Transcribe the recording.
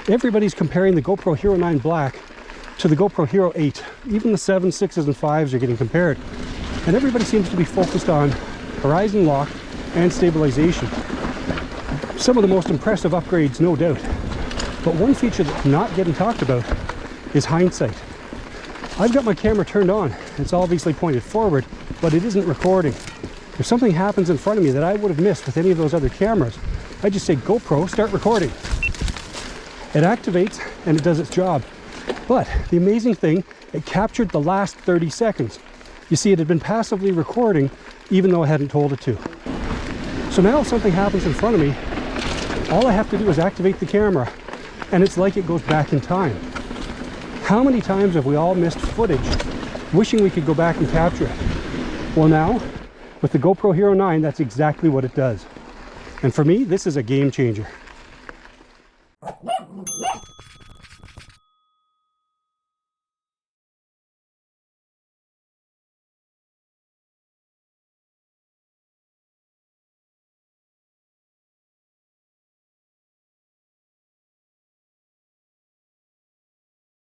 Everybody's comparing the GoPro Hero 9 Black to the GoPro Hero 8. Even the 7s, 6s, and 5s are getting compared. And everybody seems to be focused on horizon lock and stabilization. Some of the most impressive upgrades, no doubt. But one feature that's not getting talked about is hindsight. I've got my camera turned on. It's obviously pointed forward, but it isn't recording. If something happens in front of me that I would have missed with any of those other cameras, I just say, GoPro, start recording. It activates and it does its job. But the amazing thing, it captured the last 30 seconds. You see, it had been passively recording even though I hadn't told it to. So now if something happens in front of me, all I have to do is activate the camera and it's like it goes back in time. How many times have we all missed footage wishing we could go back and capture it? Well, now with the GoPro Hero 9, that's exactly what it does. And for me, this is a game changer.